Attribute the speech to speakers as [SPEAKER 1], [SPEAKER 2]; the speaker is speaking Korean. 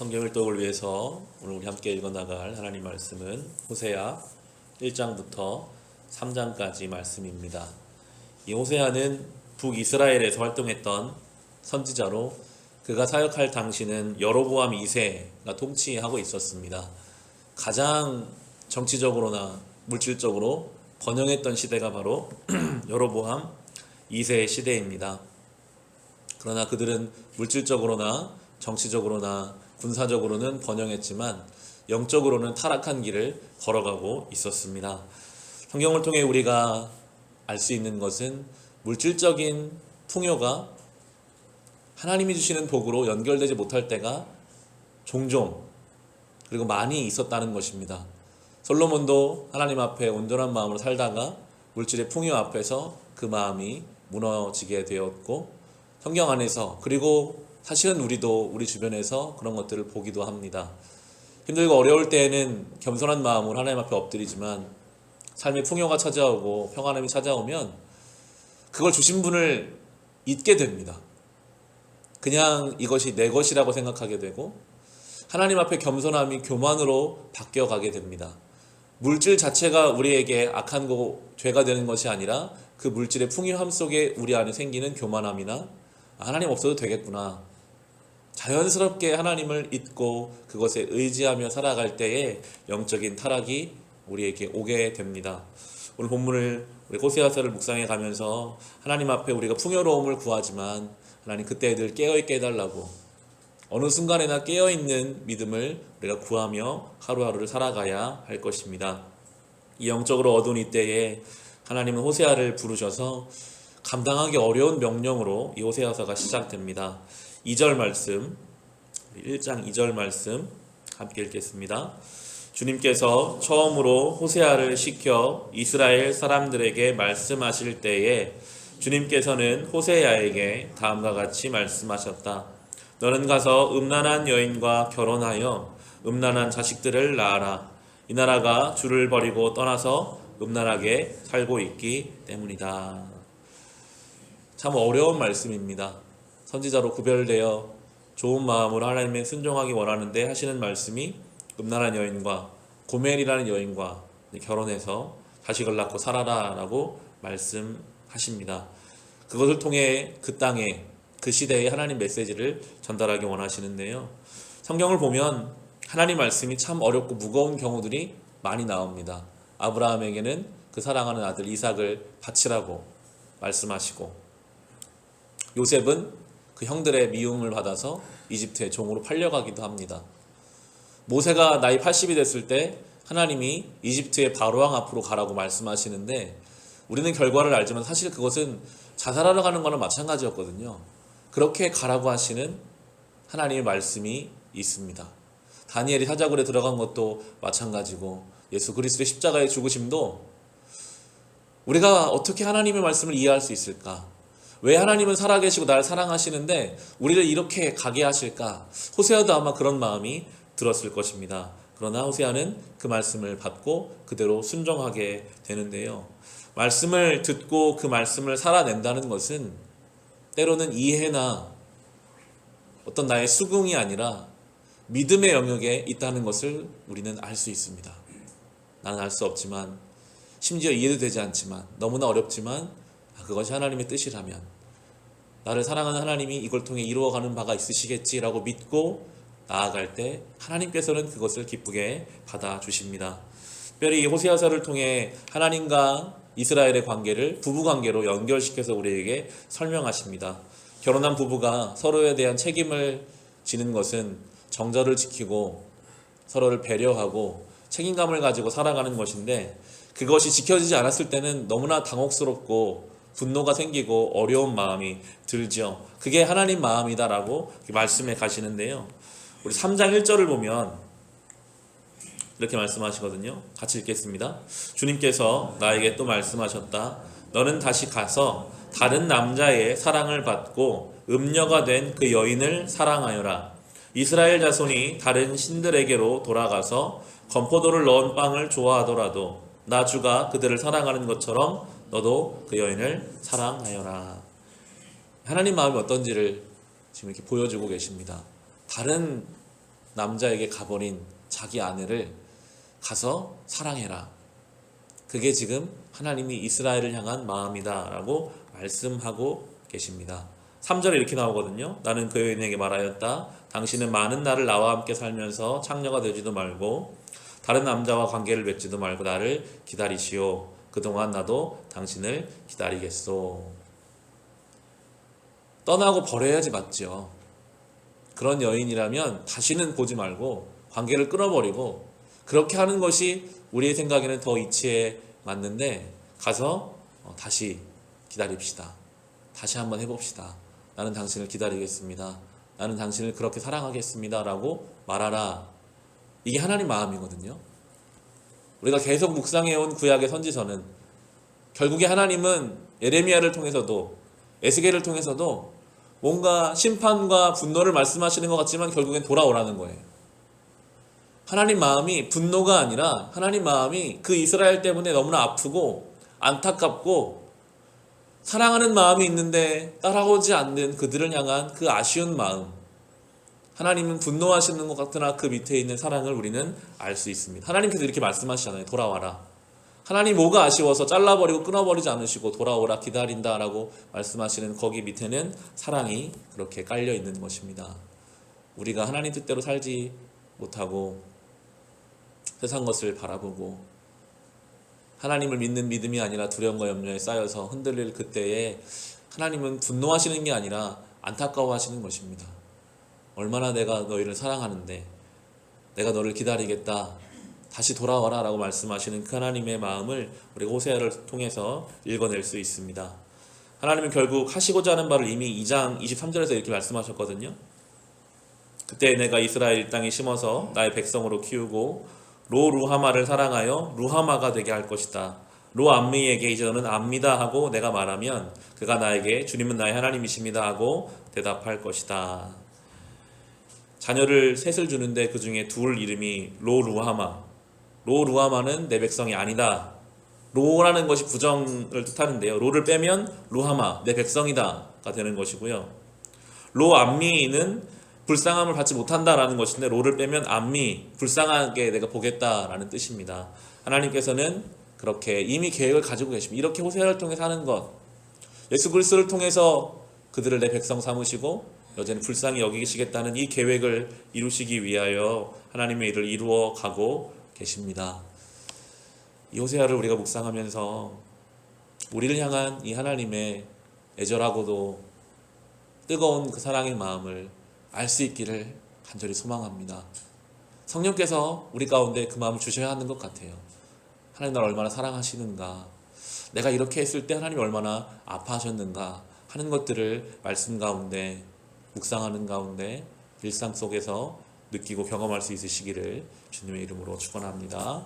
[SPEAKER 1] 성경 일독을 위해서 오늘 우리 함께 읽어나갈 하나님 말씀은 호세아 1장부터 3장까지 말씀입니다. 이 호세아는 북이스라엘에서 활동했던 선지자로 그가 사역할 당시는 여로보암 2세가 통치하고 있었습니다. 가장 정치적으로나 물질적으로 번영했던 시대가 바로 여로보암 2세의 시대입니다. 그러나 그들은 물질적으로나 정치적으로나 군사적으로는 번영했지만 영적으로는 타락한 길을 걸어가고 있었습니다. 성경을 통해 우리가 알 수 있는 것은 물질적인 풍요가 하나님이 주시는 복으로 연결되지 못할 때가 종종 그리고 많이 있었다는 것입니다. 솔로몬도 하나님 앞에 온전한 마음으로 살다가 물질의 풍요 앞에서 그 마음이 무너지게 되었고, 성경 안에서 그리고 사실은 우리도 우리 주변에서 그런 것들을 보기도 합니다. 힘들고 어려울 때에는 겸손한 마음으로 하나님 앞에 엎드리지만 삶의 풍요가 찾아오고 평안함이 찾아오면 그걸 주신 분을 잊게 됩니다. 그냥 이것이 내 것이라고 생각하게 되고 하나님 앞에 겸손함이 교만으로 바뀌어가게 됩니다. 물질 자체가 우리에게 악한 거, 죄가 되는 것이 아니라 그 물질의 풍요함 속에 우리 안에 생기는 교만함이나 하나님 없어도 되겠구나, 자연스럽게 하나님을 잊고 그것에 의지하며 살아갈 때에 영적인 타락이 우리에게 오게 됩니다. 오늘 본문을 우리 호세아서를 묵상해 가면서 하나님 앞에 우리가 풍요로움을 구하지만 하나님 그때 늘 깨어있게 해달라고, 어느 순간에나 깨어있는 믿음을 우리가 구하며 하루하루를 살아가야 할 것입니다. 이 영적으로 어두운 이때에 하나님은 호세아를 부르셔서 감당하기 어려운 명령으로 이 호세아서가 시작됩니다. 2절 말씀, 1장 2절 말씀 함께 읽겠습니다. 주님께서 처음으로 호세아를 시켜 이스라엘 사람들에게 말씀하실 때에 주님께서는 호세아에게 다음과 같이 말씀하셨다. 너는 가서 음란한 여인과 결혼하여 음란한 자식들을 낳아라. 이 나라가 주를 버리고 떠나서 음란하게 살고 있기 때문이다. 참 어려운 말씀입니다. 선지자로 구별되어 좋은 마음으로 하나님의 순종하기 원하는데 하시는 말씀이 음란한 여인과 고멜이라는 여인과 결혼해서 자식을 낳고 살아라 라고 말씀하십니다. 그것을 통해 그 땅에 그 시대에 하나님 메시지를 전달하기 원하시는데요. 성경을 보면 하나님 말씀이 참 어렵고 무거운 경우들이 많이 나옵니다. 아브라함에게는 그 사랑하는 아들 이삭을 바치라고 말씀하시고, 요셉은 그 형들의 미움을 받아서 이집트의 종으로 팔려가기도 합니다. 모세가 나이 80이 됐을 때 하나님이 이집트의 바로왕 앞으로 가라고 말씀하시는데 우리는 결과를 알지만 사실 그것은 자살하러 가는 거나 마찬가지였거든요. 그렇게 가라고 하시는 하나님의 말씀이 있습니다. 다니엘이 사자굴에 들어간 것도 마찬가지고, 예수 그리스도의 십자가의 죽으심도 우리가 어떻게 하나님의 말씀을 이해할 수 있을까? 왜 하나님은 살아계시고 나를 사랑하시는데 우리를 이렇게 가게 하실까? 호세아도 아마 그런 마음이 들었을 것입니다. 그러나 호세아는 그 말씀을 받고 그대로 순종하게 되는데요. 말씀을 듣고 그 말씀을 살아낸다는 것은 때로는 이해나 어떤 나의 수긍이 아니라 믿음의 영역에 있다는 것을 우리는 알 수 있습니다. 나는 알 수 없지만, 심지어 이해도 되지 않지만, 너무나 어렵지만 그것이 하나님의 뜻이라면 나를 사랑하는 하나님이 이걸 통해 이루어가는 바가 있으시겠지라고 믿고 나아갈 때 하나님께서는 그것을 기쁘게 받아주십니다. 특별히 이 호세아서를 통해 하나님과 이스라엘의 관계를 부부관계로 연결시켜서 우리에게 설명하십니다. 결혼한 부부가 서로에 대한 책임을 지는 것은 정절을 지키고 서로를 배려하고 책임감을 가지고 살아가는 것인데, 그것이 지켜지지 않았을 때는 너무나 당혹스럽고 분노가 생기고 어려운 마음이 들죠. 그게 하나님 마음이다라고 말씀해 가시는데요. 우리 3장 1절을 보면 이렇게 말씀하시거든요. 같이 읽겠습니다. 주님께서 나에게 또 말씀하셨다. 너는 다시 가서 다른 남자의 사랑을 받고 음녀가 된 그 여인을 사랑하여라. 이스라엘 자손이 다른 신들에게로 돌아가서 건포도를 넣은 빵을 좋아하더라도 나 주가 그들을 사랑하는 것처럼 너도 그 여인을 사랑하여라. 하나님 마음이 어떤지를 지금 이렇게 보여주고 계십니다. 다른 남자에게 가버린 자기 아내를 가서 사랑해라. 그게 지금 하나님이 이스라엘을 향한 마음이다라고 말씀하고 계십니다. 3절에 이렇게 나오거든요. 나는 그 여인에게 말하였다. 당신은 많은 날을 나와 함께 살면서 창녀가 되지도 말고 다른 남자와 관계를 맺지도 말고 나를 기다리시오. 그동안 나도 당신을 기다리겠소. 떠나고 버려야지 맞죠. 그런 여인이라면 다시는 보지 말고 관계를 끊어버리고 그렇게 하는 것이 우리의 생각에는 더 이치에 맞는데 가서 다시 기다립시다. 다시 한번 해봅시다. 나는 당신을 기다리겠습니다. 나는 당신을 그렇게 사랑하겠습니다. 라고 말하라. 이게 하나님 마음이거든요. 우리가 계속 묵상해온 구약의 선지서는 결국에 하나님은 예레미야를 통해서도 에스겔을 통해서도 뭔가 심판과 분노를 말씀하시는 것 같지만 결국엔 돌아오라는 거예요. 하나님 마음이 분노가 아니라 하나님 마음이 그 이스라엘 때문에 너무나 아프고 안타깝고 사랑하는 마음이 있는데 따라오지 않는 그들을 향한 그 아쉬운 마음. 하나님은 분노하시는 것 같으나 그 밑에 있는 사랑을 우리는 알 수 있습니다. 하나님께서 이렇게 말씀하시잖아요. 돌아와라. 하나님 뭐가 아쉬워서 잘라버리고 끊어버리지 않으시고 돌아오라 기다린다라고 말씀하시는 거기 밑에는 사랑이 그렇게 깔려 있는 것입니다. 우리가 하나님 뜻대로 살지 못하고 세상 것을 바라보고 하나님을 믿는 믿음이 아니라 두려움과 염려에 쌓여서 흔들릴 그때에 하나님은 분노하시는 게 아니라 안타까워하시는 것입니다. 얼마나 내가 너희를 사랑하는데 내가 너를 기다리겠다. 다시 돌아와라 라고 말씀하시는 그 하나님의 마음을 우리가 호세아를 통해서 읽어낼 수 있습니다. 하나님은 결국 하시고자 하는 바를 이미 2장 23절에서 이렇게 말씀하셨거든요. 그때 내가 이스라엘 땅에 심어서 나의 백성으로 키우고 루하마를 사랑하여 루하마가 되게 할 것이다. 암미에게 이제 너는 압니다 하고 내가 말하면 그가 나에게 주님은 나의 하나님이십니다 하고 대답할 것이다. 자녀를 셋을 주는데 그 중에 둘 이름이 루하마는 내 백성이 아니다. 로라는 것이 부정을 뜻하는데요. 로를 빼면 루하마, 내 백성이다가 되는 것이고요. 암미는 불쌍함을 받지 못한다라는 것인데 로를 빼면 암미, 불쌍하게 내가 보겠다라는 뜻입니다. 하나님께서는 그렇게 이미 계획을 가지고 계십니다. 이렇게 호세아를 통해 사는 것, 예수 그리스도를 통해서 그들을 내 백성 삼으시고 여전히 불쌍히 여기시겠다는 이 계획을 이루시기 위하여 하나님의 일을 이루어 가고 계십니다. 이 호세아를 우리가 묵상하면서 우리를 향한 이 하나님의 애절하고도 뜨거운 그 사랑의 마음을 알 수 있기를 간절히 소망합니다. 성령께서 우리 가운데 그 마음을 주셔야 하는 것 같아요. 하나님 나를 얼마나 사랑하시는가, 내가 이렇게 했을 때 하나님이 얼마나 아파하셨는가 하는 것들을 말씀 가운데 묵상하는 가운데 일상 속에서 느끼고 경험할 수 있으시기를 주님의 이름으로 축원합니다.